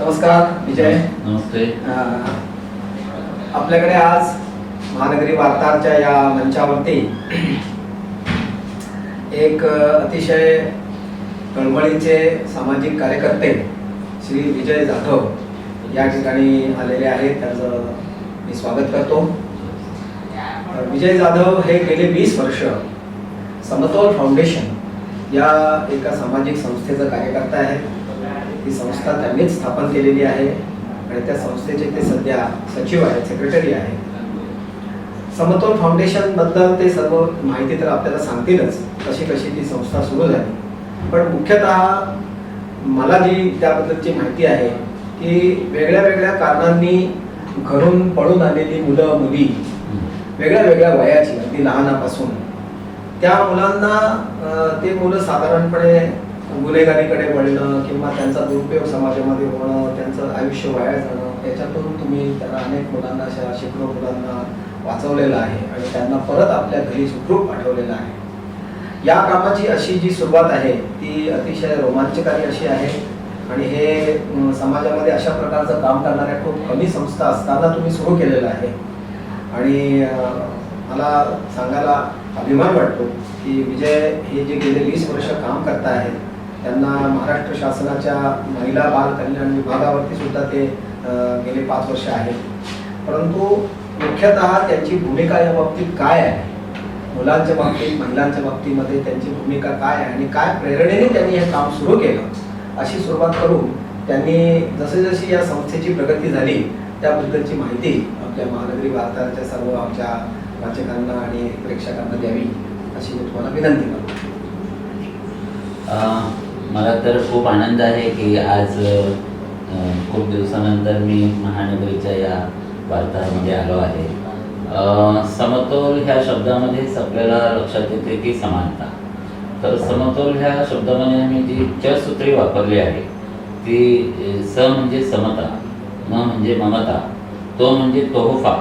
नमस्कार विजय. नमस्ते. आपल्याकडे आज महानगरी वार्ताच्या या मंचावरती एक अतिशय कळमळीचे सामाजिक कार्यकर्ते श्री विजय जाधव या ठिकाणी आलेले आहेत. त्यांचं मी स्वागत करतो. विजय जाधव हे गेले 20 वर्ष समतोल फाउंडेशन या एका सामाजिक संस्थेचा कार्यकर्ता आहे. ही संस्था त्यांनीच स्थापन केलेली आहे आणि त्या संस्थेचे ते सध्या सचिव आहेत, सेक्रेटरी आहेत. समतोल फाउंडेशन बद्दल ते सर्व माहिती तर आपल्याला सांगतीलच, कशी कशी ती संस्था सुरू झाली. पण मुख्यतः मला जी त्याबद्दलची माहिती आहे की वेगळ्या वेगळ्या कारणांनी घरून पळून आलेली मुलं मुली वेगळ्या वेगळ्या वयाची, अगदी लहानापासून त्या मुलांना ते मुलं साधारणपणे गुन्हेगारीकडे वळणं किंवा त्यांचा दुरुपयोग समाजामध्ये होणं, त्यांचं आयुष्य वाया जाणं, याच्यातून तुम्ही त्यांना अनेक मुलांना, अशा शेकडो मुलांना वाचवलेलं आहे आणि त्यांना परत आपल्या घरी सुखरूप पाठवलेलं आहे. या कामाची अशी जी सुरुवात आहे ती अतिशय रोमांचकारी अशी आहे आणि हे समाजामध्ये अशा प्रकारचं काम करणाऱ्या खूप कमी संस्था असताना तुम्ही सुरू केलेलं आहे. आणि मला सांगायला अभिमान वाटतो की विजय हे जे गेले 20 वर्ष काम करत आहेत त्यांना महाराष्ट्र शासनाच्या महिला बाल कल्याण विभागावरती सुद्धा ते गेले 5 वर्ष आहेत. परंतु मुख्यतः त्यांची भूमिका या बाबतीत काय आहे, मुलांच्या बाबतीत, महिलांच्या बाबतीमध्ये त्यांची भूमिका काय आहे आणि काय प्रेरणेने त्यांनी हे काम सुरू केलं, अशी सुरुवात करून त्यांनी जसे जशी या संस्थेची प्रगती झाली त्याबद्दलची माहिती आपल्या महानगरी वार्ताच्या सर्व आमच्या वाचकांना आणि प्रेक्षकांना द्यावी अशी मी तुम्हाला विनंती करतो. मला तर खूप आनंद आहे की आज खूप दिवसानंतर मी महानगरीच्या या वार्तामध्ये आलो आहे. समतोल ह्या शब्दामध्येच आपल्याला लक्षात येते की समानता. तर समतोल ह्या शब्दामध्ये आम्ही जी चतुसूत्री वापरली आहे ती स म्हणजे समता, म म्हणजे ममता, तो म्हणजे तोहफा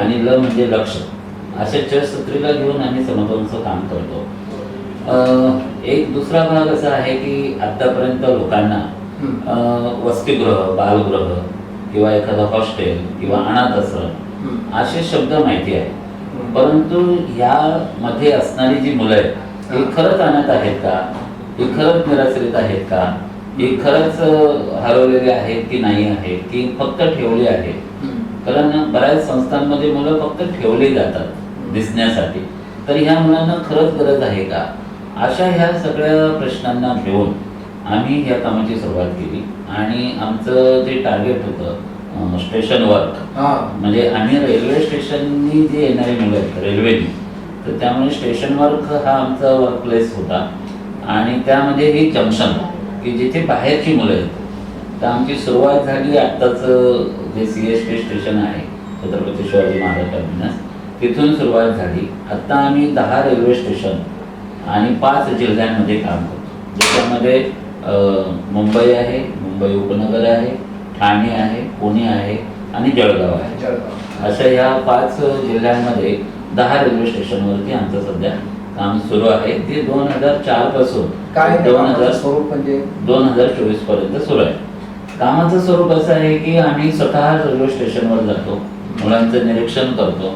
आणि ल म्हणजे लक्ष, अशा चतुसूत्रीला घेऊन आम्ही समतोलचं काम करतो. एक दुसरा भाग असा आहे की आतापर्यंत लोकांना वसतिगृह, बालगृह किंवा एखादं हॉस्टेल किंवा अनाथाश्रम असे शब्द माहिती आहे. परंतु यामध्ये असणारी जी मुलं आहेत ही खरंच अनाथ आहेत का, ही खरंच निराश्रित आहेत का, ही खरंच हरवलेली आहेत की नाही आहेत, की फक्त ठेवली आहेत. कारण बऱ्याच संस्थांमध्ये मुलं फक्त ठेवली जातात दिसण्यासाठी. तर ह्या मुलांना खरंच गरज आहे का, अशा ह्या सगळ्या प्रश्नांना घेऊन आम्ही ह्या कामाची सुरुवात केली. आणि आमचं जे टार्गेट होतं स्टेशन वर्क, म्हणजे आम्ही रेल्वे स्टेशननी जे येणारे मुलं आहेत रेल्वेनी, तर त्यामुळे स्टेशन वर्क हा आमचा वर्क प्लेस होता. आणि त्यामध्ये ही जंक्शन की जिथे बाहेरची मुलं आहेत. तर आमची सुरुवात झाली आत्ताचं जे CST स्टेशन आहे छत्रपती शिवाजी महाराज टर्मिनस, तिथून सुरुवात झाली. आत्ता आम्ही 10 रेल्वे स्टेशन आणि 5 जिल्ह्यांमध्ये काम करतो. ज्याच्यामध्ये मुंबई आहे, मुंबई उपनगर आहे, ठाणे आहे, पुणे आहे आणि जळगाव आहे. अशा ह्या 5 जिल्ह्यांमध्ये 10 रेल्वे स्टेशनवरती आमचं सध्या काम सुरू आहे. ते 2004 पासून 2024 पर्यंत सुरू आहे. कामाचं स्वरूप असं आहे की आम्ही स्वतः रेल्वे स्टेशनवर जातो, मुलांचं निरीक्षण करतो.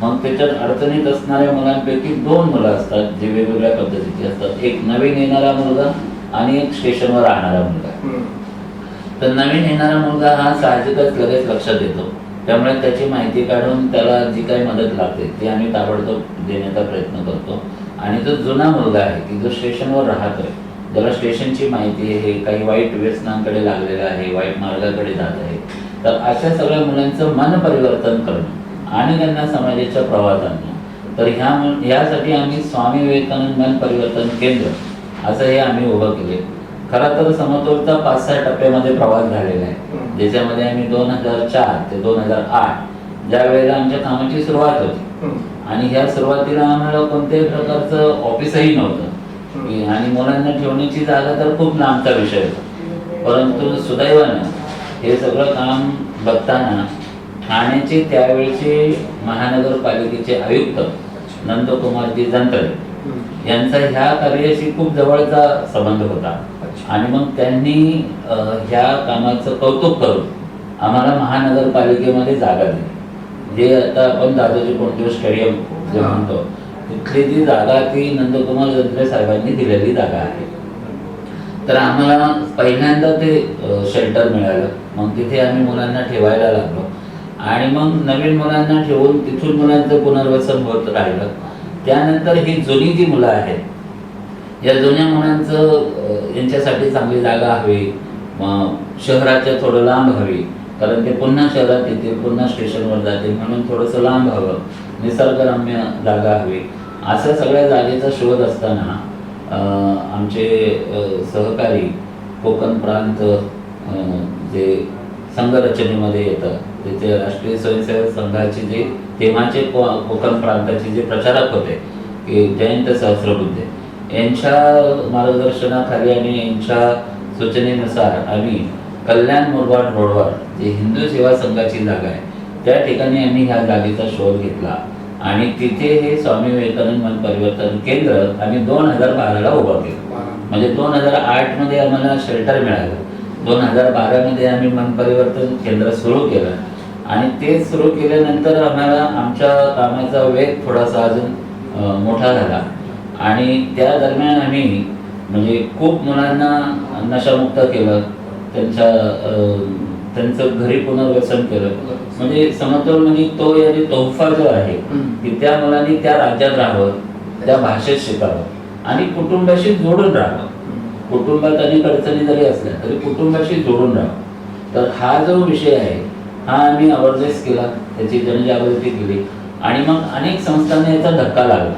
मग त्याच्यात अडचणीत असणाऱ्या मुलांपैकी 2 मुलं असतात जे वेगवेगळ्या पद्धतीचे असतात. एक नवीन येणारा मुलगा आणि एक स्टेशनवर राहणारा मुलगा. तर नवीन येणारा मुलगा हा साहजिकच लगेच लक्षात येतो. त्यामुळे त्याची माहिती काढून त्याला जी काही मदत लागते ती आम्ही ताबडतोब देण्याचा प्रयत्न करतो. आणि जो जुना मुलगा आहे की जो स्टेशनवर राहतोय, ज्याला स्टेशनची माहिती आहे, काही वाईट व्यसनांकडे लागलेला आहे, वाईट मार्गाकडे जात आहे, तर अशा सगळ्या मुलांचं मन परिवर्तन करणं आणि त्यांना समाजाच्या प्रवाहात आणणं. तर ह्यासाठी आम्ही स्वामी विवेकानंद मन परिवर्तन केंद्र असं हे आम्ही उभं केले. खरा तर समतोलचा 5-6 टप्प्यामध्ये प्रवास झालेला आहे, ज्याच्यामध्ये आम्ही 2004 ते 2008 ज्या वेळेला आमच्या कामाची सुरुवात होती. आणि ह्या सुरुवातीला आम्हाला कोणत्याही प्रकारचं ऑफिसही नव्हतं आणि मुलांना ठेवण्याची जागा तर खूप लांबचा विषय होता. परंतु सुदैवानं हे सगळं काम बघताना ठाण्याचे त्यावेळेचे महानगरपालिकेचे आयुक्त नंदकुमारजी जंत्रे यांचा ह्या कार्याशी खूप जवळचा संबंध होता. आणि मग त्यांनी ह्या कामाचं कौतुक करून आम्हाला महानगरपालिकेमध्ये जागा दिली. जे आता आपण दादोजी कोंडदेव स्टेडियम जे म्हणतो तिथली जी जागा ती नंदकुमार जंत्रे साहेबांनी दिलेली जागा आहे. तर आम्हाला पहिल्यांदा ते शेल्टर मिळालं. मग तिथे आम्ही मुलांना ठेवायला लागलो आणि मग नवीन मुलांना ठेवून तिथून मुलांचं पुनर्वसन होत राहिलं. त्यानंतर ही जुनी जी मुलं आहेत या जुन्या मुलांचं यांच्यासाठी चांगली जागा हवी, शहराच्या थोडं लांब हवी, कारण ते पुन्हा शहरात येते, पुन्हा स्टेशनवर जाते, म्हणून थोडंसं लांब हवं, निसर्गरम्य जागा हवी. अशा सगळ्या जागेचा शोध असताना आमचे सहकारी कोकण प्रांत जे संघरचनेमध्ये येतं त्याचे राष्ट्रीय स्वयंसेवक संघाचे जे तेव्हाचे कोकण प्रांताचे जे प्रचारक होते की जयंत सहस्रबुद्धे यांच्या मार्गदर्शनाखाली आणि यांच्या सूचनेनुसार आम्ही कल्याण मुरबाड रोडवर जे हिंदू सेवा संघाची जागा आहे त्या ठिकाणी आम्ही ह्या जागेचा शोध घेतला आणि तिथे हे स्वामी विवेकानंद मन परिवर्तन केंद्र आम्ही 2012ला उभं केलं. म्हणजे 2008 मध्ये आम्हाला शेल्टर मिळालं, 2012 मध्ये आम्ही मन परिवर्तन केंद्र सुरू केलं आणि ते सुरू केल्यानंतर आम्हाला आमच्या कामाचा वेग थोडासा अजून मोठा झाला आणि त्या दरम्यान आम्ही म्हणजे खूप मुलांना नशामुक्त केलं, त्यांचं घरी पुनर्वसन केलं. म्हणजे समतोल म्हणजे तो याची तोहफा जो आहे की त्या मुलांनी त्या राज्यात राहावं, त्या भाषेत शिकावं आणि कुटुंबाशी जोडून राहावं. कुटुंबात अनेक अडचणी जरी असल्या तरी कुटुंबाशी जोडून राहावं. तर हा जो विषय आहे हा आम्ही अवेअरनेस केला, त्याची जनजागृती केली आणि मग अनेक संस्थांना याचा धक्का लागला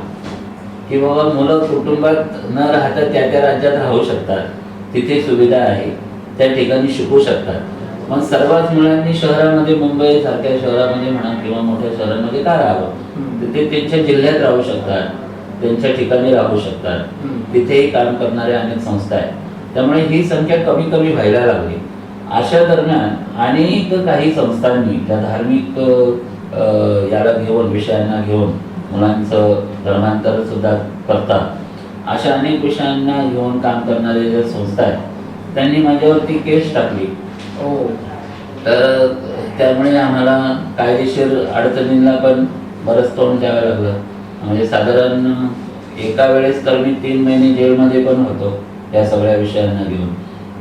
की बाबा मुलं कुटुंबात न राहता त्या त्या राज्यात राहू शकतात, तिथे सुविधा आहे, त्या ठिकाणी शिकू शकतात. मग सर्वच मुलांनी शहरामध्ये, मुंबई सारख्या शहरामध्ये म्हणा किंवा मोठ्या शहरांमध्ये का राहावं, ते त्यांच्या जिल्ह्यात राहू शकतात, त्यांच्या ठिकाणी राहू शकतात, तिथेही काम करणाऱ्या अनेक संस्था आहेत. त्यामुळे ही संख्या कमी कमी व्हायला लागली. अशा दरम्यान अनेक काही संस्थांनी त्या धार्मिक याला घेऊन, विषयांना घेऊन मुलांचं धर्मांतर सुद्धा करतात, अशा अनेक विषयांना घेऊन काम करणारे ज्या संस्था आहेत त्यांनी माझ्यावरती केस टाकली. तर त्यामुळे आम्हाला कायदेशीर अडचणींना पण बरंच तोंड द्यावं लागलं. म्हणजे साधारण एका वेळेस तर मी 3 महिने जेलमध्ये पण होतो या सगळ्या विषयांना घेऊन.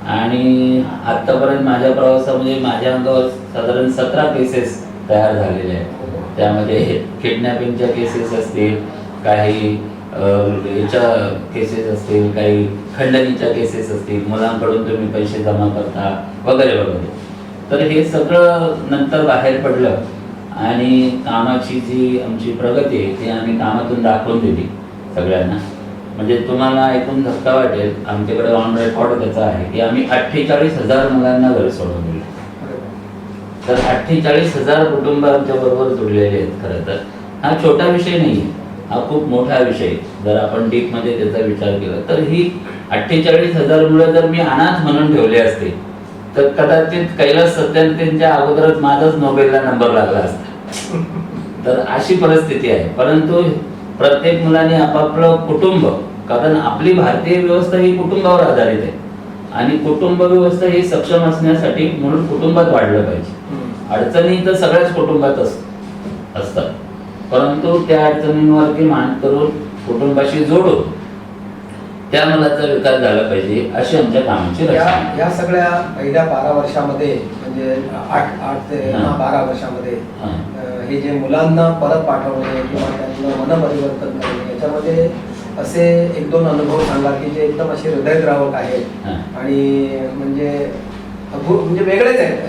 आणि आत्तापर्यंत माझ्या प्रवासामध्ये माझ्या अंगावर साधारण 17 केसेस तयार झालेल्या आहेत. त्यामध्ये किडनॅपिंगच्या केसेस असतील, काही याच्या केसेस असतील, काही खंडणीच्या केसेस असतील, मुलांकडून तुम्ही पैसे जमा करता वगैरे वगैरे. तर हे सगळं नंतर बाहेर पडलं आणि कामाची जी आमची प्रगती आहे ती आम्ही कामातून दाखवून दिली सगळ्यांना. म्हणजे तुम्हाला ऐकून धक्का वाटेल, आमच्याकडे ऑन रेकॉर्ड त्याचा आहे की आम्ही 48,000 मुलांना घर सोडून दिले. तर 48,000 कुटुंब आमच्या बरोबर जोडलेले आहेत. खरं तर हा छोटा विषय नाही, हा खूप मोठा विषय. जर आपण डीप मध्ये त्याचा विचार केला तर ही 48,000 मुलं जर मी अनाथ म्हणून ठेवले असते तर कदाचित कैलास सत्यार्थींच्या अगोदरच माझाच नोबेलला नंबर लागला असता. तर अशी परिस्थिती आहे. परंतु प्रत्येक मुलाने आपापलं कुटुंब, कारण आपली भारतीय व्यवस्था ही कुटुंबावर आधारित आहे आणि कुटुंब व्यवस्था ही सक्षम असण्यासाठी म्हणून कुटुंबात वाढलं पाहिजे. अडचणी तर सगळ्याच कुटुंबात असतात, परंतु त्या अडचणींवरती मात करून कुटुंबाशी जोडून त्या मुलाचा विकास झाला पाहिजे अशी आमच्या कामाची रचना. या सगळ्या पहिल्या 12 वर्षामध्ये म्हणजे 8 ते 12 वर्षामध्ये हे जे मुलांना परत पाठवणे किंवा त्यांना मनपरिवर्तन करणे याच्यामध्ये असे 1-2 अनुभव सांगा की जे एकदम असे हृदयद्रावक आहेत आणि म्हणजे वेगळेच आहेत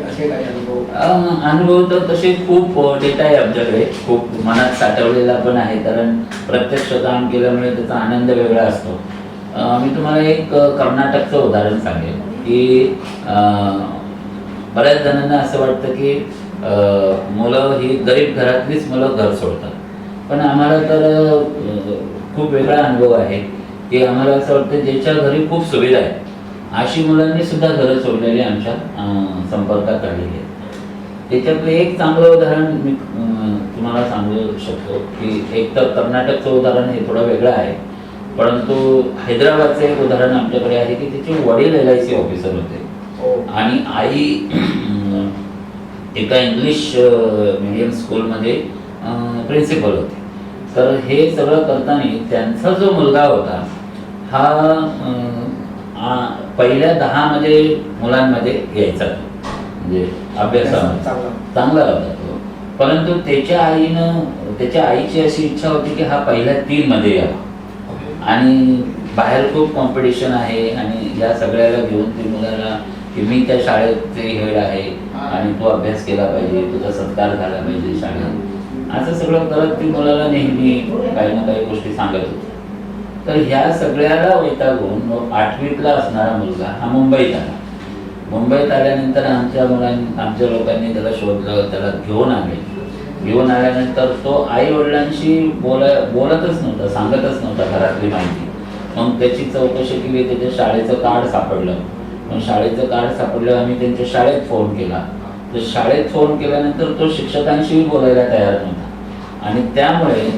असे काही अनुभव. तर तसे खूप डेटा आहे आमच्याकडे, खूप मनात साठवलेला पण आहे, कारण प्रत्यक्ष काम केल्यामुळे त्याचा आनंद वेगळा असतो. मी तुम्हाला एक कर्नाटकचं उदाहरण सांगेन की बऱ्याच जणांना असं वाटतं की मुलं ही गरीब घरातलीच मुलं घर सोडतात, पण आम्हाला तर खूप वेगळा अनुभव आहे की आम्हाला असं वाटतं ज्याच्या घरी खूप सुविधा आहे अशी मुलांनी सुद्धा घरं सोडलेली आमच्या संपर्कात आलेली आहेत. त्याच्यातलं एक चांगलं उदाहरण मी तुम्हाला सांगू शकतो की एक तर कर्नाटकचं उदाहरण हे थोडं वेगळं आहे, परंतु हैदराबादचं एक उदाहरण आमच्याकडे आहे की तिचे वडील LIC ऑफिसर होते हो. आणि आई एका इंग्लिश मीडियम स्कूलमध्ये प्रिन्सिपल होते. तर हे सगळं करताना त्यांचा जो मुलगा होता हा पहिल्या 10 मुलांमध्ये यायचा, म्हणजे अभ्यासामध्ये चांगला होता तो. परंतु त्याच्या आईची अशी इच्छा होती की हा पहिल्या 3 मध्ये यावा आणि बाहेर खूप कॉम्पिटिशन आहे आणि या सगळ्याला घेऊन ती मुलाला की मी त्या शाळेचे हेड आहे आणि तू अभ्यास केला पाहिजे, तुझा सत्कार झाला पाहिजे शाळेत, असं सगळं करत ती मुलाला नेहमी काही ना काही गोष्टी सांगत होती. तर ह्या सगळ्याला वैतागून 8वीतला असणारा मुलगा हा मुंबईत आला. मुंबईत आल्यानंतर आमच्या लोकांनी त्याला शोधलं, त्याला घेऊन आले. घेऊन आल्यानंतर तो आई वडिलांशी बोलतच नव्हता, सांगतच नव्हता घरातली माहिती. मग त्याची चौकशी केली, त्याच्या शाळेचं कार्ड सापडलं. मग शाळेचं कार्ड सापडलं, आम्ही त्यांच्या शाळेत फोन केला. तर शाळेत फोन केल्यानंतर तो शिक्षकांशी बोलायला तयार नव्हता आणि त्यामुळे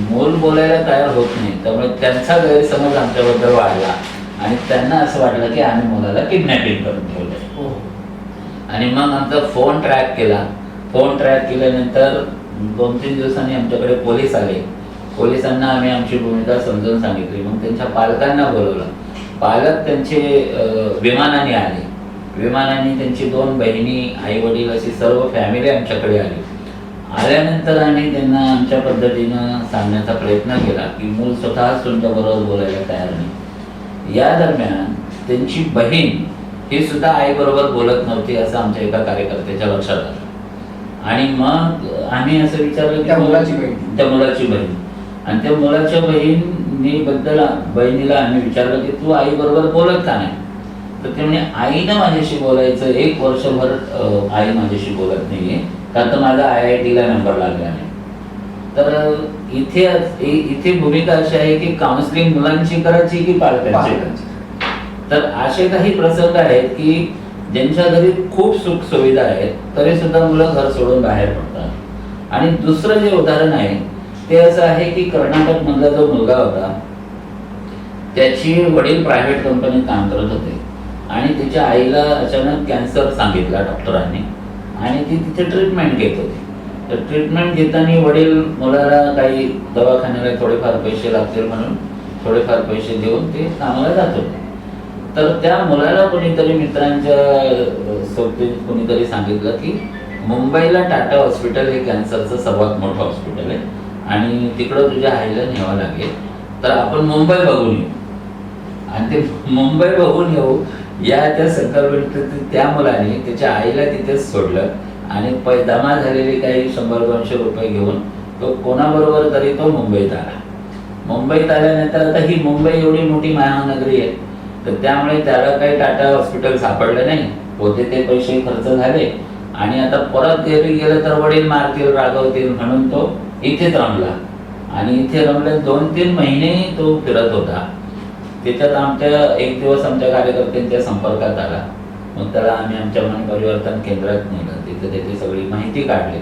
मूल बोलायला तयार होत नाही. त्यामुळे त्यांचा गैरसमज आमच्याबद्दल वाढला आणि त्यांना असं वाटलं की आम्ही मुलाला किडनॅपिंग करून ठेवलंय. आणि मग आमचा फोन ट्रॅक केला. फोन ट्रॅक केल्यानंतर 2-3 दिवसांनी आमच्याकडे पोलीस आले. पोलिसांना आम्ही आमची भूमिका समजून सांगितली. मग त्यांच्या पालकांना बोलवलं. पालक त्यांचे विमानाने आले. विमानाने त्यांची 2 बहिणी, आई वडील अशी सर्व फॅमिली आमच्याकडे आली. आल्यानंतर आम्ही त्यांना आमच्या पद्धतीनं सांगण्याचा प्रयत्न केला की मूल स्वतःच तुमच्याबरोबर बोलायला तयार नाही. या दरम्यान त्यांची बहीण ही सुद्धा आईबरोबर बोलत नव्हती असं आमच्या एका कार्यकर्त्याच्या लक्षात आलं. आणि मग आम्ही असं विचारलं की त्या मुलाची बहीण आणि त्या मुलाच्या बहिणीला आम्ही विचारलं की तू आईबरोबर बोलत का नाही? तर ते म्हणे आईनं माझ्याशी बोलायचं 1 वर्षभर आई माझ्याशी बोलत नाहीये कारण तर माझा IITला नंबर लागला नाही. तर इथे भूमिका अशी आहे की काउन्सिलिंग मुलांची करायची की पालकांची करायची. तर असे काही प्रसंग आहेत की ज्यांच्या घरी खूप सुख सुविधा आहेत तरी सुद्धा मुलं घर सोडून बाहेर पडतात. आणि दुसरं जे उदाहरण आहे ते असं आहे की कर्नाटक मधला जो मुलगा होता त्याची वडील प्रायव्हेट कंपनीत काम करत होते आणि तिच्या आईला अचानक कॅन्सर सांगितला डॉक्टरांनी आणि ती तिथे ट्रीटमेंट घेत होती. तर ट्रीटमेंट घेताना वडील मुलाला काही दवाखान्याला थोडेफार पैसे लागतील म्हणून थोडेफार पैसे देऊन ते कामाला जात होते. तर त्या मुलाला कोणीतरी मित्रांच्या सोबतीत कोणीतरी सांगितलं की मुंबईला टाटा हॉस्पिटल हे कॅन्सरचं सर्वात मोठं हॉस्पिटल आहे आणि तिकडं तुझ्या आईला न्यावं लागेल, तर आपण मुंबई बघून येऊ. आणि ते मुंबई बघून येऊ या त्या संकल्पनेत त्या मुलाने त्याच्या आईला तिथेच सोडलं आणि जमा झालेले काही 100-200 रुपये घेऊन तो कोणाबरोबर तरी तो मुंबईत आला. मुंबईत आल्यानंतर आता ही मुंबई एवढी मोठी महानगरी आहे तर त्यामुळे त्याला काही टाटा हॉस्पिटल सापडलं नाही. होते ते पैसे खर्च झाले आणि आता परत घरी गेलं तर वडील मारतील, रागवतील म्हणून तो इथेच रमला. आणि इथे रमले 2-3 महिने तो फिरत होता. त्याच्यात एक दिवस आमच्या कार्यकर्त्यांच्या संपर्कात आला. मग त्याला आम्ही आमच्या मन परिवर्तन केंद्रात नेलं. तिथे त्याची सगळी माहिती काढली.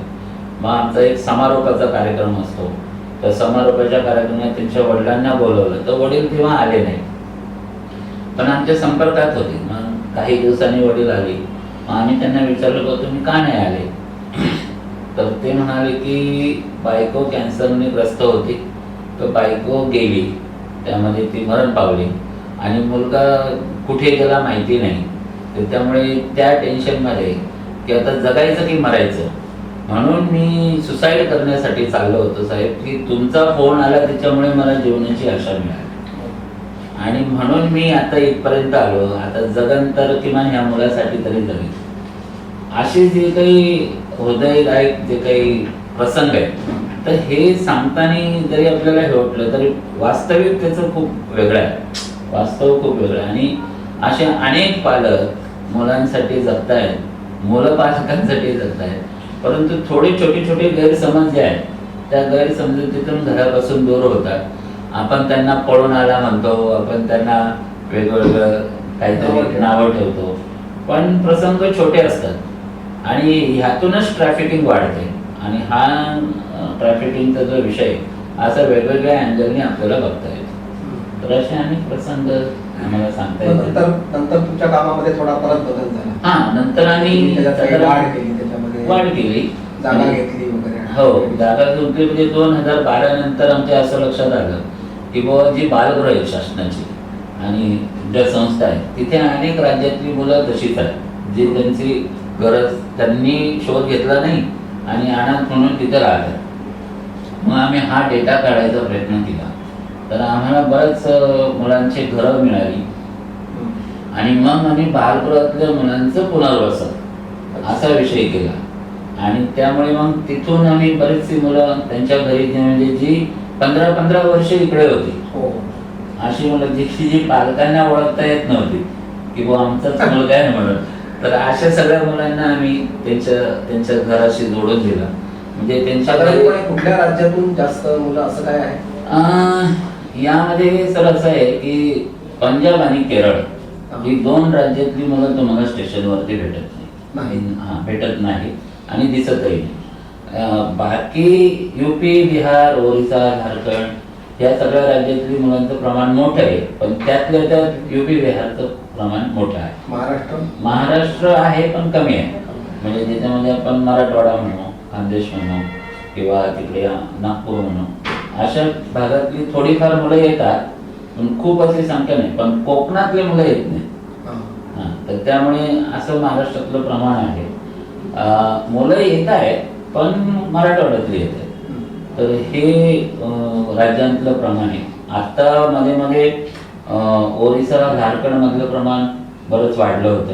मग आमचा एक समारोपाचा कार्यक्रम असतो. तर समारोपाच्या कार्यक्रमात त्यांच्या वडिलांना बोलवलं तर वडील तेव्हा आले नाही पण आमच्या संपर्कात होते. मग काही दिवसांनी वडील आले. मग आम्ही त्यांना विचारलं की तुम्ही का नाही आले? तर ते म्हणाले की बायको कॅन्सरने ग्रस्त होती तर बायको गेली, त्यामध्ये ती मरण पावली आणि मुलगा कुठे गेला माहिती नाही. तर त्यामुळे त्या टेन्शनमध्ये की आता जगायचं की मरायचं म्हणून मी सुसाईड करण्यासाठी चाललो होतो साहेब की तुमचा फोन आला त्याच्यामुळे मला जीवनाची आशा मिळाली आणि म्हणून मी आता इथपर्यंत आलो. आता जगन तर किमान ह्या मुलासाठी तरी जगेल. असे जे काही हृदयदायक जे काही प्रसंग आहेत तर हे सांगताना जरी आपल्याला हे वाटलं तरी वास्तविक त्याचं खूप वेगळं आहे. वास्तव खूप वेगळं आहे. आणि असे अनेक पालक मुलांसाठी जगतायत, मुलं पालकांसाठी जगतायत, परंतु थोडे छोटे गैरसमज जे आहेत त्या गैरसमजुतीतून घरापासून दूर होतात. आपण त्यांना पळून आला म्हणतो, आपण त्यांना वेगवेगळं काहीतरी नावं ठेवतो, पण प्रसंग छोटे असतात आणि ह्यातूनच ट्रॅफिकिंग वाढते. आणि हा ट्रॅफिकिंगचा जो विषय असा वेगवेगळ्या अँगलने आपल्याला बघता येतो. तर असे अनेक प्रसंग आम्हाला सांगता नंतर येतात. नंतर तुमच्या कामामध्ये थोडा परत बदल झाला. हा, नंतर आम्ही त्याच्यात काही साधारण वाढ केली, त्याच्यामध्ये वाढ केली. जागा म्हणजे- घेतली वगैरे. हो, जागा घेतली. म्हणजे 2012 नंतर आमच्या असं लक्षात आलं की बाबा जी बालगृह आहे शासनाची आणि ज्या संस्था आहेत तिथे अनेक राज्यातली मुलं तशीच आहेत, जी त्यांची गरज त्यांनी शोध घेतला नाही आणि अनाथ म्हणून तिथे राहतात. मग आम्ही हा डेटा काढायचा प्रयत्न केला, तर आम्हाला बऱ्याच मुलांची घरं मिळाली आणि मग आम्ही बालगृहातल्या मुलांचं पुनर्वसन असा विषय केला. आणि त्यामुळे मग तिथून आम्ही बरीचशी मुलं त्यांच्या घरी म्हणजे जी 15-15 वर्ष इकडे होती, हो. अशी मुलं जी पालकांना ओळखता येत नव्हती की बुवा आमचाच मुलगा आहे म्हणून, तर अशा सगळ्या मुलांना आम्ही त्यांच्या घराशी जोडून दिलं. म्हणजे त्यांच्या साधारणपणे कुठल्या राज्यातून जास्त मुलं असं काय आहे? यामध्ये सर असं आहे की पंजाब आणि केरळ ही 2 राज्यातली मुलं तुम्हाला स्टेशनवरती भेटत नाही. हा, भेटत नाही आणि दिसतही नाही. बाकी यूपी, बिहार, ओरिसा, झारखंड या सगळ्या राज्यातली मुलांचं प्रमाण मोठं आहे, पण त्यातल्या त्यात यूपी, बिहारचं प्रमाण मोठं आहे. महाराष्ट्र आहे पण कमी आहे. म्हणजे ज्याच्यामध्ये आपण मराठवाडा म्हणू, खानदेश म्हणू किंवा तिकडे नागपूर म्हणू, अशा भागातली थोडीफार मुलं येतात, पण खूप अशी संख्या नाही. पण कोकणातले मुलं येत नाही. तर त्यामुळे असं महाराष्ट्रातलं प्रमाण आहे. मुलं येत आहेत पण मराठवाड्यातली येत आहेत. तर हे राज्यांतलं प्रमाण आहे. आता मध्ये मध्ये ओरिसा, झारखंड मधलं प्रमाण बरंच वाढलं होतं.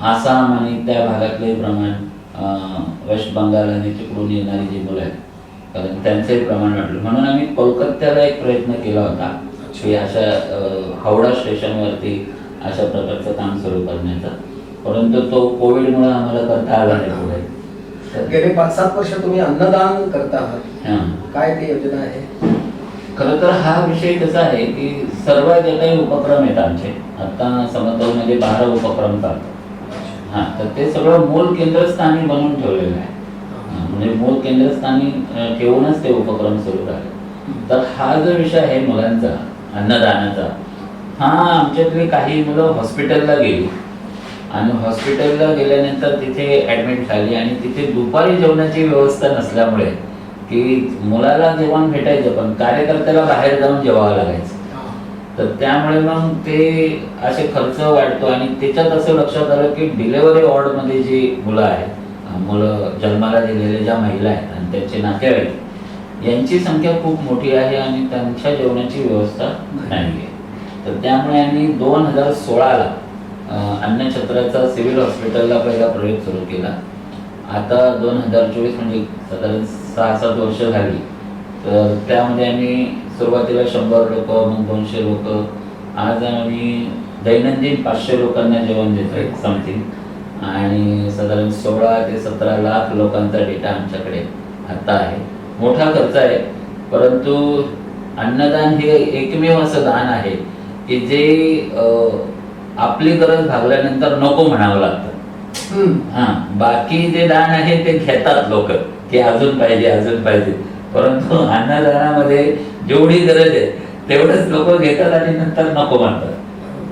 आसाम आणि त्या भागातले प्रमाण, वेस्ट बंगाल आणि तिकडून येणारी जी मुलं आहेत, कारण त्यांचंही प्रमाण वाढलं. म्हणून आम्ही कोलकात्याला एक प्रयत्न केला होता की अशा हावडा स्टेशनवरती अशा प्रकारचं काम सुरू करण्याचा, परंतु तो कोविडमुळे आम्हाला करता आला नाही पुढे. गेले 5-7 वर्ष तुम्ही अन्नदान करता आहात, काय ती योजना आहे? खरं तर हा विषय कसा आहे की सर्व जे काही उपक्रम आहेत आमचे, आता समतोलमध्ये 12 उपक्रम चालतात. हा, तर ते सगळं मूल केंद्रस्थानी बनवून ठेवलेलं आहे. म्हणजे मूल केंद्रस्थानी ठेवूनच ते उपक्रम सुरू झाले. तर हा जो विषय आहे मुलांचा अन्नदानाचा, हा आमच्यातली काही मुलं हॉस्पिटलला गेली आणि हॉस्पिटलला गेल्यानंतर तिथे ॲडमिट झाली आणि तिथे दुपारी जेवणाची व्यवस्था नसल्यामुळे की मुलाला जेवण भेटायचं पण कार्यकर्त्याला बाहेर जाऊन जेवावं लागायचं. तर त्यामुळे मग ते असे खर्च वाढतो आणि त्याच्यात असं लक्षात आलं की डिलेव्हरी वॉर्डमध्ये जी मुलं आहेत, मुलं जन्माला दिलेल्या ज्या महिला आहेत आणि त्यांचे नातेवाईक, यांची संख्या खूप मोठी आहे आणि त्यांच्या जेवणाची व्यवस्था नाही आहे. तर त्यामुळे आम्ही 2016ला अन्नछत्राचा सिव्हिल हॉस्पिटलला पहिला प्रयोग सुरू केला. आता 2024 म्हणजे साधारण 6-7 वर्ष झाली. तर त्यामध्ये आम्ही सुरुवातीला 100 लोक, मग 200 लोक, आज आम्ही दैनंदिन 500 लोकांना जेवण देतोय समथिंग, आणि साधारण 16 ते 17 लाख लोकांचा डेटा आमच्याकडे आता आहे. मोठा खर्च आहे, परंतु अन्नदान हे एकमेव असं दान आहे की जे आपली गरज भागल्यानंतर नको म्हणावं लागतं. बाकी जे दान आहे ते घेतात लोक की अजून पाहिजे अजून पाहिजे, परंतु अन्नदानामध्ये जेवढी गरज आहे तेवढंच लोक घेतात आणि नंतर नको म्हणतात.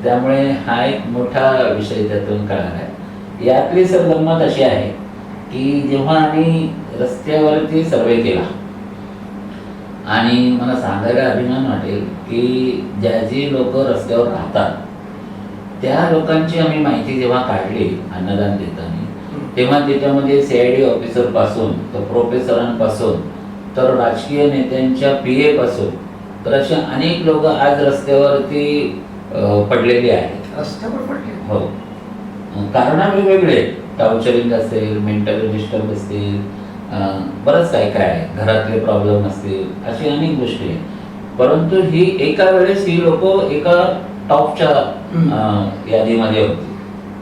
त्यामुळे हा एक मोठा विषय त्यातून कळाला आहे. यातली सर गंमत अशी आहे की जेव्हा आम्ही रस्त्यावरती सर्वे केला आणि मला सांगायला अभिमान वाटेल की ज्या जी लोक रस्त्यावर राहतात त्या लोकांची आम्ही माहिती जेव्हा काढली अन्नदान देताना, तेव्हा त्याच्यामध्ये CID ऑफिसर पासून तर प्रोफेसरांपासून तर राजकीय नेत्यांच्या PA पासून तर असे अनेक लोक आज रस्त्यावरती पडलेली आहेत. रस्त्यावर पडले? हो, कारण वेगवेगळे, टाउचरिंग असेल, मेंटल डिस्टर्ब असतील, बरंच काय काय आहे, घरातले प्रॉब्लेम असतील, अशी अनेक गोष्टी आहेत. परंतु ही एका वेळेस ही लोक एका टॉपच्या यादीमध्ये होती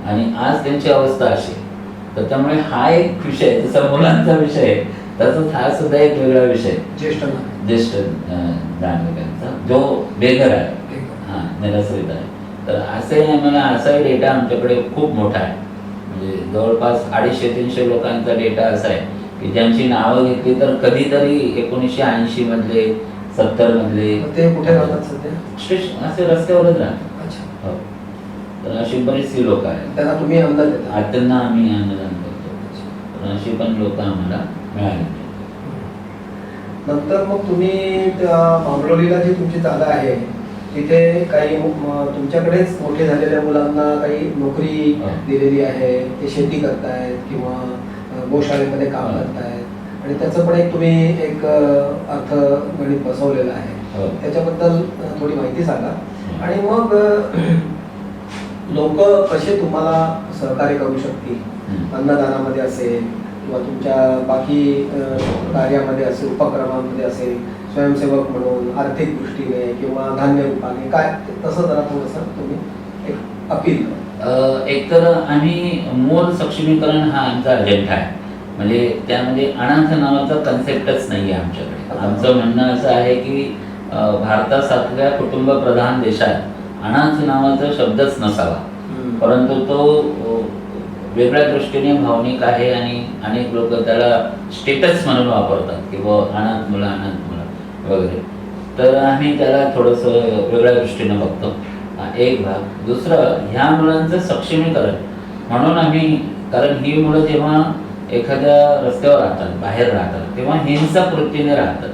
आणि आज त्यांची अवस्था अशी. तर त्यामुळे हा एक विषय, जसा मुलांचा विषय आहे तसंच हा सुद्धा एक वेगळा विषय, ज्येष्ठ नागरिकांचा जो बेघर आहे, निराश्रित आहे. तर असे आम्हाला असाही डेटा आमच्याकडे खूप मोठा आहे. म्हणजे जवळपास 250-300 लोकांचा डेटा असा आहे की ज्यांची नावं घेतली तर कधीतरी 1980 मधले 70 मधले ते कुठे राहतात सध्या? स्टेशन असे रस्त्यावरच राहतात. अच्छा. हो. तर अशी बरीचशी लोक आहेत. त्यांना तुम्ही अन्नदान देता? त्यांना आम्ही अन्नदान करतो. तर अशी पण लोक आम्हाला मिळाली. नंतर मग तुम्ही त्या भांबरोलीला जी तुमची जागा आहे तिथे काही तुमच्याकडेच मोठे झालेल्या मुलांना काही नोकरी दिलेली आहे, ते शेती करतायत किंवा गोशाळेमध्ये काम करतायत आणि त्याचं पण एक तुम्ही एक अर्थ गणित बसवलेलं आहे. त्याच्याबद्दल थोडी माहिती सांगा. आणि मग लोक कसे तुम्हाला सहकार्य करू शकतील अन्नदानामध्ये असेल किंवा तुमच्या बाकी कार्यामध्ये असेल, उपक्रमांमध्ये असेल, स्वयंसेवक म्हणून आर्थिक दृष्टीने किंवा धान्य रूपाने काय, तसं जरा थोडंसं तुम्ही एक अपील करा. एकतर आम्ही मूल सक्षमीकरण हा आमचा अजेंडा आहे. म्हणजे त्यामध्ये अनाथ नावाचा कन्सेप्टच नाही आहे आमच्याकडे. आमचं म्हणणं असं आहे की भारतासारख्या कुटुंब प्रधान देशात अनाथ नावाचा शब्दच नसावा, परंतु तो वेगळ्या दृष्टीने भावनिक आहे आणि अनेक लोक त्याला स्टेटस म्हणून वापरतात की अनाथ मुलं वगैरे. तर आम्ही त्याला थोडंसं वेगळ्या दृष्टीने बघतो. एक भाग. दुसरं, ह्या मुलांचं सक्षमीकरण म्हणून आम्ही, कारण ही मुलं जेव्हा एखाद्या रस्त्यावर राहतात, बाहेर राहतात, तेव्हा हिंसक वृत्तीने राहतात.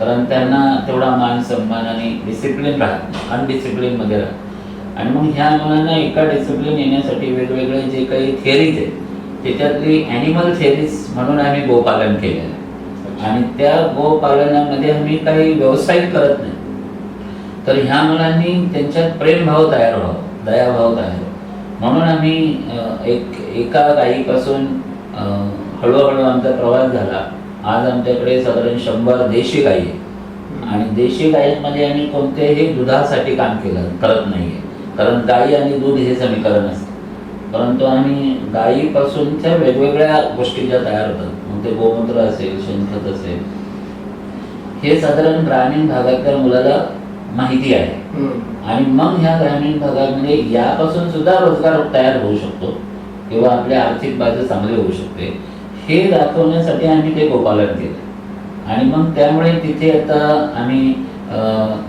कारण त्यांना तेवढा मान सन्मान आणि डिसिप्लिन राहत, अनडिसिप्लिन मध्ये राहत. आणि मग ह्या मुलांना एका डिसिप्लिन येण्यासाठी वेगवेगळे जे काही थिअरीज आहेत त्याच्यातली ॲनिमल थिअरीज म्हणून आम्ही गोपालन केलेलं आहे. आणि त्या गोपालनामध्ये आम्ही काही व्यवसाय करत नाही. तर ह्या मुलांनी त्यांच्यात प्रेमभाव तयार व्हावा, दयाभाव तयार व्हावा म्हणून आम्ही एका गायीपासून हळूहळू आमचा प्रवास झाला. आज आमच्याकडे साधारण 100 देशी गायी आहे. आणि देशी गायींमध्ये आम्ही कोणत्याही दुधासाठी काम करत नाही आहे, कारण गायी आणि दूध हे समीकरण असतं. परंतु आम्ही गायीपासूनच्या वेगवेगळ्या गोष्टी ज्या तयार होतात, मग ते गोमूत्र असेल, शेणखत असेल, हे साधारण ग्रामीण भागातल्या मुलाला माहिती आहे. आणि मग ह्या ग्रामीण भागामध्ये यापासून सुद्धा रोजगार तयार होऊ शकतो किंवा आपली आर्थिक बाजू चांगली होऊ शकते, हे दाखवण्यासाठी आम्ही ते गोपालन केलं. आणि मग त्यामुळे तिथे आता आम्ही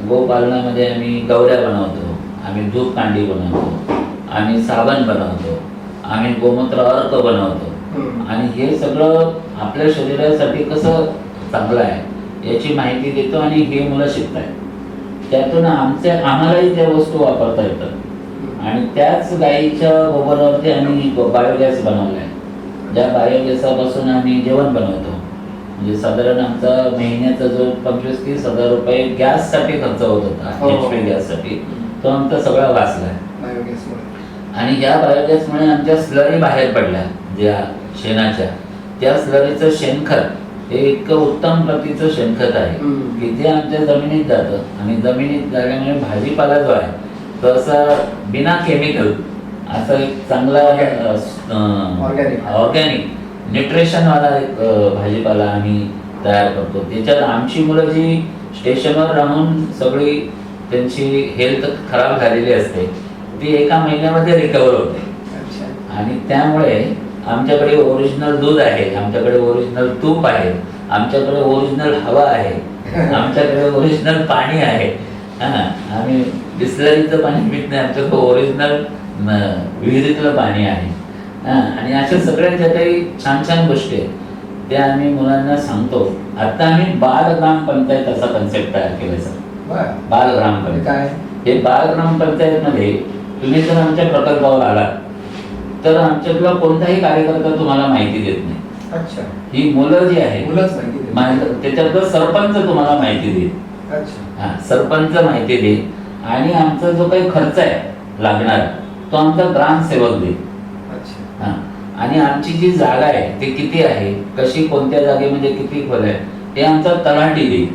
गोपालनामध्ये आम्ही गवऱ्या बनवतो, आम्ही दूध कांडी बनवतो, आम्ही साबण बनवतो, आम्ही गोमूत्र अर्क बनवतो. आणि हे सगळं आपल्या शरीरासाठी कसं चांगलं आहे याची माहिती देतो आणि हे मुलं शिकतात. त्यातून आम्हालाही त्या वस्तू वापरता येतात. आणि त्याच गाईच्या गोबरावरती आम्ही बायोगॅस बनवला आहे, ज्या बायोगॅसापासून आम्ही जेवण बनवतो. म्हणजे साधारण आमचा महिन्याचा जो 25-30 हजार रुपये गॅससाठी खर्च होत होता, HP गॅससाठी, तो आमचा सगळा वाचला आहे बायोगॅसमुळे. आणि या बायोगॅसमुळे आमच्या स्लरी बाहेर पडल्या ज्या शेणाच्या, त्या स्लरीचं शेणखत हे इतकं उत्तम प्रतीचं शेणखत आहे की ते आमच्या जमिनीत जातं. आणि जमिनीत जाल्यामुळे भाजीपाला जो आहे तो असा बिना केमिकल, असं एक चांगला ऑर्गॅनिक न्यूट्रिशनवाला एक भाजीपाला आम्ही तयार करतो. त्याच्यात आमची मुलं जी स्टेशनवर राहून सगळी त्यांची हेल्थ खराब झालेली असते ती एका महिन्यामध्ये रिकवर होते. आणि त्यामुळे आमच्याकडे ओरिजिनल दूध आहे, आमच्याकडे ओरिजिनल तूप आहे, आमच्याकडे ओरिजिनल हवा आहे, आमच्याकडे ओरिजिनल पाणी आहे. आम्ही बिस्लरीचं पाणी पित नाही, आमच्याकडे ओरिजिनल विहिरीतलं पाणी आहे. आणि अशा सगळ्या ज्या काही छान छान गोष्टी आहेत त्या आम्ही मुलांना सांगतो. आता आम्ही बाल ग्रामपंचायत असा कन्सेप्ट तयार केलाय सर. बाल ग्रामपंचायत, हे बाल ग्रामपंचायतमध्ये तुम्ही जर आमच्या प्रकल्पावर आलात तर आमच्यातला कोणताही कार्यकर्ता तुम्हाला माहिती देत नाही. अच्छा. ही मुलं जी आहेत त्याच्यातलं सरपंच तुम्हाला माहिती देईल. अच्छा. सरपंच माहिती देईल. आणि आमचा जो काही खर्च आहे लागणार तो आमचा ग्रामसेवक देईल. आणि आमची जी जागा आहे ती किती आहे, कशी, कोणत्या जागेमध्ये किती खोल आहे ते आमचा तलाठी देईल.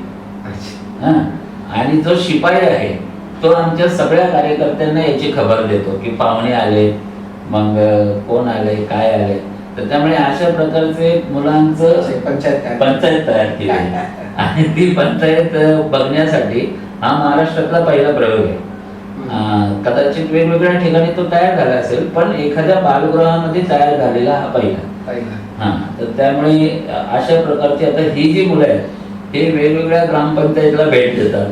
आणि जो शिपाई आहे तो आमच्या सगळ्या कार्यकर्त्यांना याची खबर देतो की पाहुणे आले, मग कोण आले, काय आले. तर त्यामुळे अशा प्रकारचे मुलांचं पंचायत तयार केली. आणि ती पंचायत बघण्यासाठी हा महाराष्ट्रातला पहिला प्रयोग आहे. कदाचित वेगवेगळ्या ठिकाणी तो तयार झाला असेल, पण एखाद्या बालगृहामध्ये तयार झालेला हा पहिला. तर त्यामुळे अशा प्रकारची आता ही जी मुलं आहेत हे वेगवेगळ्या ग्रामपंचायतीला भेट देतात,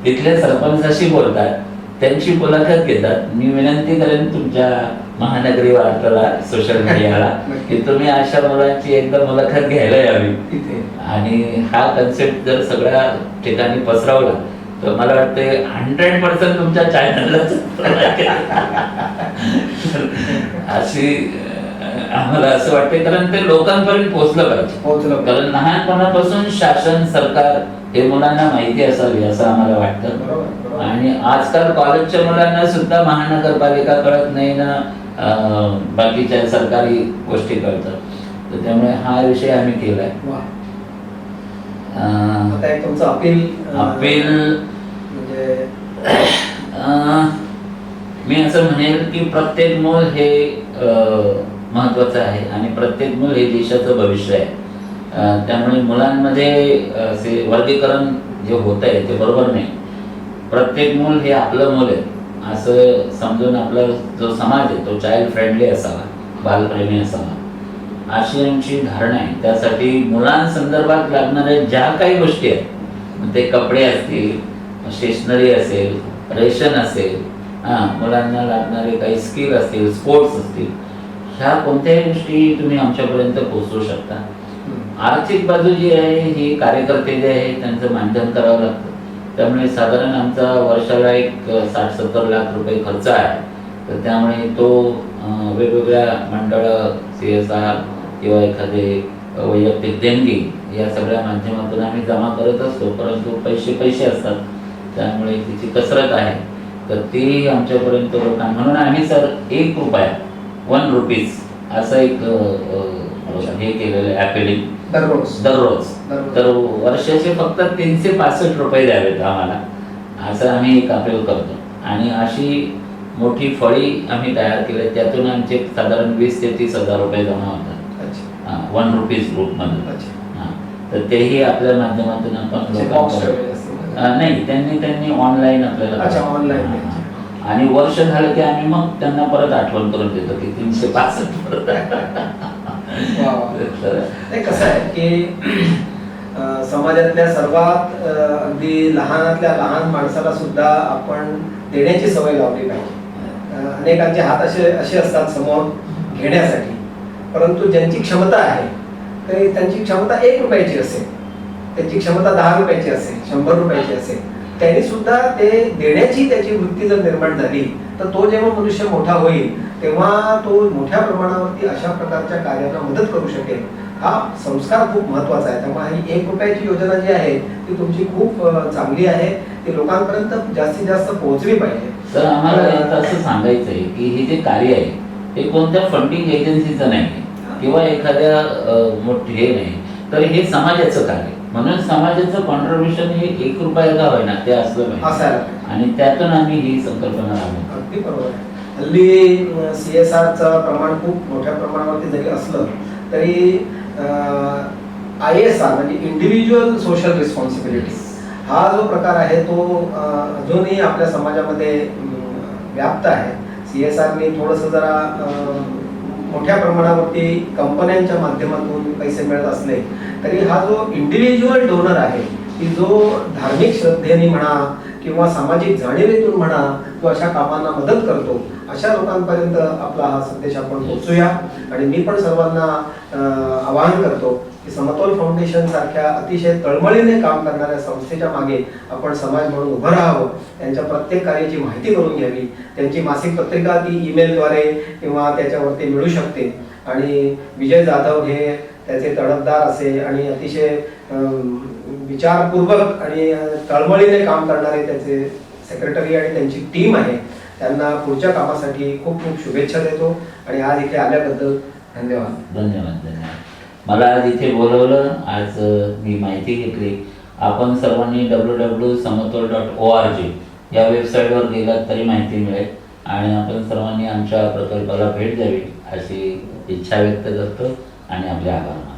तिथल्या सरपंचाशी बोलतात, त्यांची मुलाखत घेतात. मी विनंती करेन तुमच्या महानगरी वार्ताला, सोशल मीडियाला की तुम्ही अशा मुलांची एकदा मुलाखत घ्यायला यावी. आणि हा कन्सेप्ट जर सगळ्या ठिकाणी पसरवला तर मला वाटते 100% तुमच्या चॅनललाच अशी आम्हाला असं वाटते, कारण ते लोकांपर्यंत पोहोचलं पाहिजे. कारण लहानपणापासून शासन, सरकार हे मुलांना माहिती असावी असं आम्हाला वाटतं. आणि आजकाल कॉलेजच्या मुलांना सुद्धा महानगरपालिका कळत नाही ना, बाकीच्या सरकारी गोष्टी कळतात. तर त्यामुळे हा विषय आम्ही केलाय. अपील म्हणजे मी असं म्हणेल की प्रत्येक मूल हे महत्वाचं आहे आणि प्रत्येक मूल हे देशाचं भविष्य आहे. त्यामुळे मुलांमध्ये असे वर्गीकरण जे होत आहे ते बरोबर नाही. प्रत्येक मूल हे आपलं मूल आहे असं समजून आपला जो समाज आहे तो चाइल्ड फ्रेंडली असावा, बालप्रेमी असावा, अशी आमची धारणा आहे. त्यासाठी मुलांसंदर्भात लागणाऱ्या ज्या काही गोष्टी आहेत, ते कपडे असतील, स्टेशनरी असेल, रेशन असेल, मुलांना लागणारे काही स्किल असतील, स्पोर्ट्स असतील, ह्या कोणत्याही गोष्टी तुम्ही आमच्यापर्यंत पोहोचवू शकता. आर्थिक बाजू जी आहे ही कार्यकर्ते जे आहे त्यांचं माध्यम करावं लागतं. त्यामुळे साधारण आमचा वर्षाला एक 60-70 लाख रुपये खर्च आहे. तर त्यामुळे तो वेगवेगळ्या मंडळ, CSR किंवा एखादे वैयक्तिक देणगी या सगळ्या माध्यमातून आम्ही जमा करत असतो. परंतु पैसे असतात, त्यामुळे तिची कसरत आहे. तर ती आमच्यापर्यंत लोकांना, म्हणून आम्ही सर 1 रुपया 1 रुपीज असं एक हे केलेलं आहे ॲपिलिंग दररोज. तर वर्षाचे फक्त 365 रुपये द्यावेत आम्हाला, असं आम्ही एक अपील करतो. आणि अशी मोठी फळी आम्ही तयार केली, त्यातून आमचे साधारण 20 ते 30 हजार रुपये जमा होतात 1 रुपीज ग्रुपमध्ये. तर तेही आपल्या माध्यमातून आपण नाही, त्यांनी ऑनलाईन आपल्याला, आणि वर्ष झालं की आम्ही मग त्यांना परत आठवण करून देतो की 365 कसं आहे की समाजातल्या सर्वात अगदी लहानातल्या लहान माणसाला सुद्धा आपण देण्याची सवय लावली पाहिजे. अनेकांचे हात असे असतात समोर घेण्यासाठी, परंतु ज्यांची क्षमता आहे तर त्यांची क्षमता 1 रुपयाची असेल, त्यांची क्षमता 10 रुपयाची असेल, 100 रुपयाची असेल, त्यांनी सुद्धा ते देण्याची त्याची वृत्ती जर निर्माण झाली तर तो जेव्हा मनुष्य मोठा होईल तेव्हा तो मोठ्या प्रमाणावरती अशा प्रकारच्या कार्यांना मदत करू शकेल. हा संस्कार खूप महत्वाचा आहे. त्यामुळे ही 1 रुपयाची योजना जी आहे ती तुमची खूप चांगली आहे, ती लोकांपर्यंत जास्तीत जास्त पोहोचली पाहिजे. तर आम्हाला असं सांगायचं आहे की हे जे कार्य आहे ते कोणत्या फंडिंग एजन्सीचं नाही किंवा एखाद्या मोठी हे नाही, तर हे समाजाचं कार्य. म्हणून समाजाचं कॉन्ट्रीब्युशन हे 1 रुपया का होईना ते असलं पाहिजे, आणि त्यातून आम्ही ही संकल्पना राबवतो. अगदी बरोबर आहे. हल्ली CSRचं प्रमाण खूप मोठ्या प्रमाणावरती जरी असलं तरी ISR म्हणजे इंडिव्हिज्युअल सोशल रिस्पॉन्सिबिलिटी हा जो प्रकार आहे तो अजूनही आपल्या समाजामध्ये व्याप्त आहे. CSRने थोडंसं जरा मोठ्या प्रमाणावरती कंपन्यांच्या माध्यमातून पैसे मिळत असले तरी हा जो इंडिव्हिज्युअल डोनर आहे की जो धार्मिक श्रद्धेने म्हणा किंवा सामाजिक जाणीवेतून म्हणा तो अशा कामांना मदत करतो, अशा लोकांपर्यंत आपला हा संदेश आपण पोहोचूया. आणि मी पण सर्वांना आवाहन करतो की समतोल फाउंडेशन सारख्या अतिशय तळमळीने काम करणाऱ्या संस्थेच्या मागे आपण समाज म्हणून उभं राहावं. त्यांच्या प्रत्येक कार्याची माहिती करून घ्यावी. त्यांची मासिक पत्रिका ती ईमेलद्वारे किंवा त्याच्यावरती मिळू शकते. आणि विजय जाधव हे त्याचे तडफदार असे आणि अतिशय विचारपूर्वक आणि तळमळीने काम करणारे त्याचे सेक्रेटरी आणि त्यांची टीम आहे. त्यांना पुढच्या कामासाठी खूप खूप शुभेच्छा देतो आणि आज इथे आल्याबद्दल धन्यवाद. मला आज इथे बोलवलं, आज मी माहिती घेतली. आपण सर्वांनी www.समतोल.org या वेबसाईटवर गेलात तरी माहिती मिळेल आणि आपण सर्वांनी आमच्या प्रकल्पाला भेट द्यावी अशी इच्छा व्यक्त करतो आणि आपले आभार.